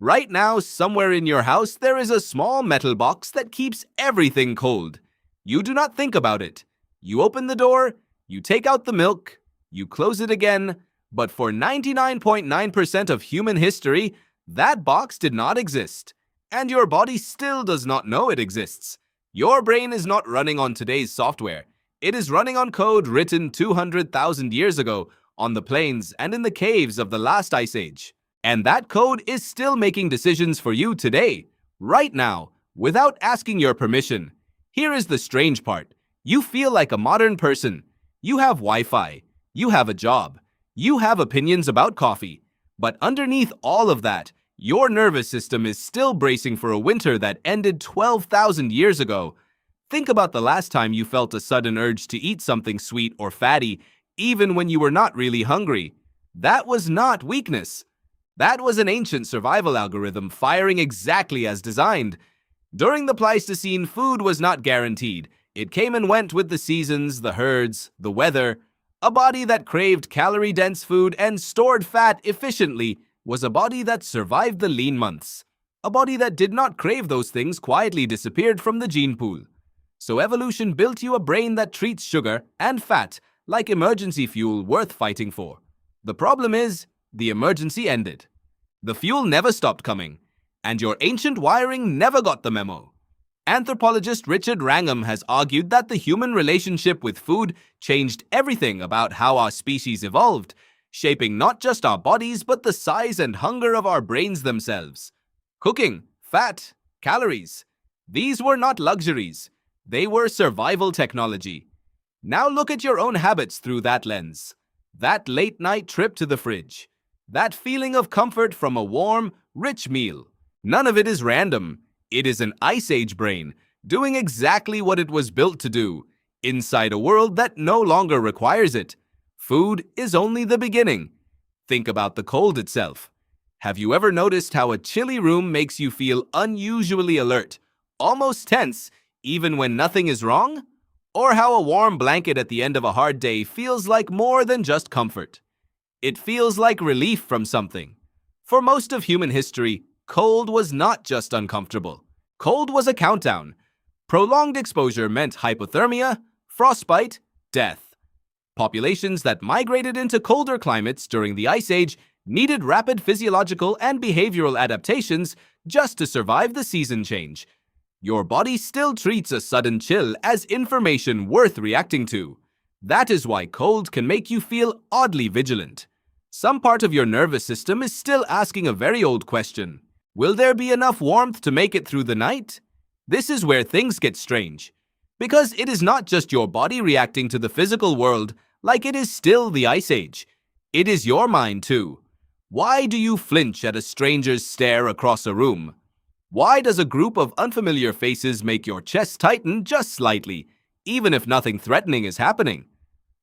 Right now, somewhere in your house, there is a small metal box that keeps everything cold. You do not think about it. You open the door, you take out the milk, you close it again, but for 99.9% of human history, that box did not exist. And your body still does not know it exists. Your brain is not running on today's software. It is running on code written 200,000 years ago on the plains and in the caves of the last ice age. And that code is still making decisions for you today, right now, without asking your permission. Here is the strange part. You feel like a modern person. You have Wi-Fi. You have a job. You have opinions about coffee. But underneath all of that, your nervous system is still bracing for a winter that ended 12,000 years ago. Think about the last time you felt a sudden urge to eat something sweet or fatty, even when you were not really hungry. That was not weakness. That was an ancient survival algorithm firing exactly as designed. During the Pleistocene, food was not guaranteed. It came and went with the seasons, the herds, the weather. A body that craved calorie-dense food and stored fat efficiently was a body that survived the lean months. A body that did not crave those things quietly disappeared from the gene pool. So evolution built you a brain that treats sugar and fat like emergency fuel worth fighting for. The problem is, the emergency ended. The fuel never stopped coming, and your ancient wiring never got the memo. Anthropologist Richard Wrangham has argued that the human relationship with food changed everything about how our species evolved, shaping not just our bodies but the size and hunger of our brains themselves. Cooking, fat, calories. These were not luxuries. They were survival technology. Now look at your own habits through that lens. That late-night trip to the fridge. That feeling of comfort from a warm, rich meal. None of it is random. It is an Ice Age brain, doing exactly what it was built to do, inside a world that no longer requires it. Food is only the beginning. Think about the cold itself. Have you ever noticed how a chilly room makes you feel unusually alert, almost tense, even when nothing is wrong? Or how a warm blanket at the end of a hard day feels like more than just comfort? It feels like relief from something. For most of human history, cold was not just uncomfortable. Cold was a countdown. Prolonged exposure meant hypothermia, frostbite, death. Populations that migrated into colder climates during the Ice Age needed rapid physiological and behavioral adaptations just to survive the season change. Your body still treats a sudden chill as information worth reacting to. That is why cold can make you feel oddly vigilant. Some part of your nervous system is still asking a very old question. Will there be enough warmth to make it through the night? This is where things get strange. Because it is not just your body reacting to the physical world like it is still the Ice Age. It is your mind too. Why do you flinch at a stranger's stare across a room? Why does a group of unfamiliar faces make your chest tighten just slightly, even if nothing threatening is happening?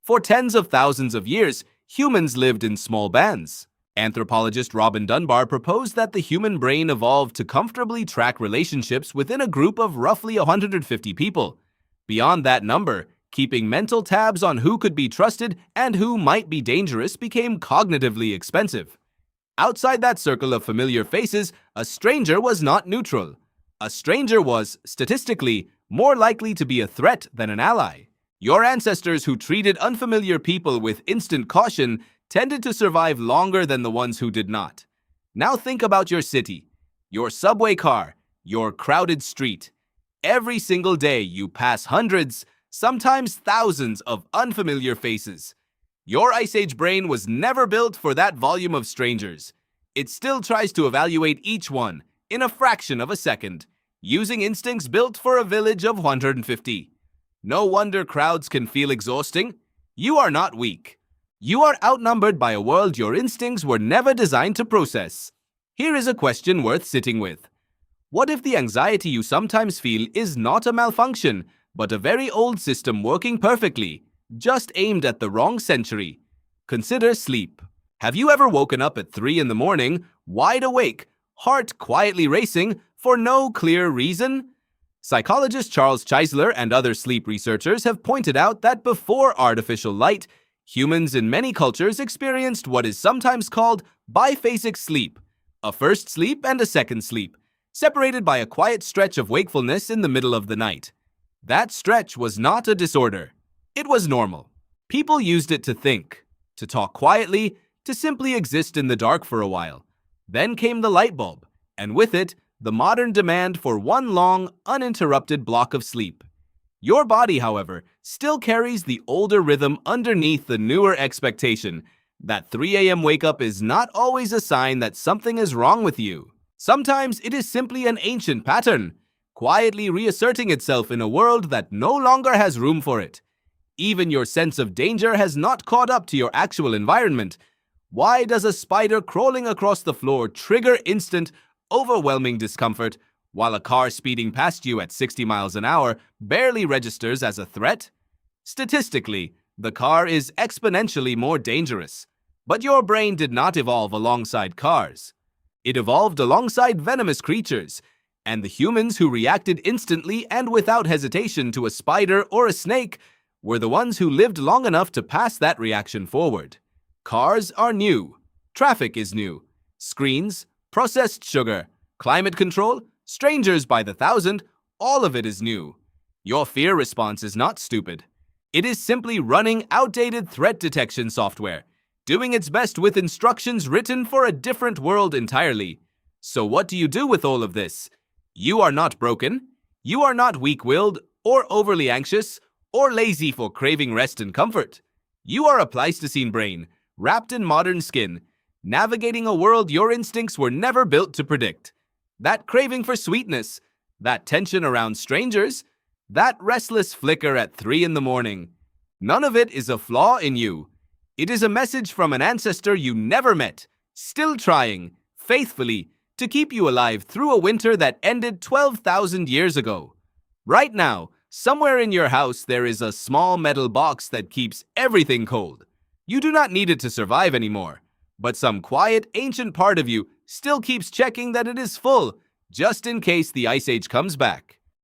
For tens of thousands of years, humans lived in small bands. Anthropologist Robin Dunbar proposed that the human brain evolved to comfortably track relationships within a group of roughly 150 people. Beyond that number, keeping mental tabs on who could be trusted and who might be dangerous became cognitively expensive. Outside that circle of familiar faces, a stranger was not neutral. A stranger was, statistically, more likely to be a threat than an ally. Your ancestors who treated unfamiliar people with instant caution tended to survive longer than the ones who did not. Now think about your city, your subway car, your crowded street. Every single day you pass hundreds, sometimes thousands of unfamiliar faces. Your Ice Age brain was never built for that volume of strangers. It still tries to evaluate each one in a fraction of a second, using instincts built for a village of 150. No wonder crowds can feel exhausting. You are not weak. You are outnumbered by a world your instincts were never designed to process. Here is a question worth sitting with. What if the anxiety you sometimes feel is not a malfunction, but a very old system working perfectly, just aimed at the wrong century? Consider sleep. Have you ever woken up at 3 in the morning, wide awake, heart quietly racing, for no clear reason? Psychologist Charles Czeisler and other sleep researchers have pointed out that before artificial light, humans in many cultures experienced what is sometimes called biphasic sleep, A first sleep and a second sleep, separated by a quiet stretch of wakefulness in the middle of the night. That stretch was not a disorder. It was normal. People used it to think, to talk quietly, to simply exist in the dark for a while. Then came the light bulb, and with it, the modern demand for one long, uninterrupted block of sleep. Your body, however, still carries the older rhythm underneath the newer expectation that 3 a.m. wake-up is not always a sign that something is wrong with you. Sometimes it is simply an ancient pattern, quietly reasserting itself in a world that no longer has room for it. Even your sense of danger has not caught up to your actual environment. Why does a spider crawling across the floor trigger instant, overwhelming discomfort, while a car speeding past you at 60 miles an hour barely registers as a threat? Statistically, the car is exponentially more dangerous. But your brain did not evolve alongside cars. It evolved alongside venomous creatures, and the humans who reacted instantly and without hesitation to a spider or a snake were the ones who lived long enough to pass that reaction forward. Cars are new. Traffic is new. Screens, processed sugar, climate control, strangers by the thousand, all of it is new. Your fear response is not stupid. It is simply running outdated threat detection software, doing its best with instructions written for a different world entirely. So what do you do with all of this? You are not broken. You are not weak-willed or overly anxious or lazy for craving rest and comfort. You are a Pleistocene brain, wrapped in modern skin, navigating a world your instincts were never built to predict. That craving for sweetness, that tension around strangers, that restless flicker at 3 in the morning. None of it is a flaw in you. It is a message from an ancestor you never met, still trying, faithfully, to keep you alive through a winter that ended 12,000 years ago. Right now, somewhere in your house there is a small metal box that keeps everything cold. You do not need it to survive anymore, but some quiet, ancient part of you still keeps checking that it is full, just in case the ice age comes back.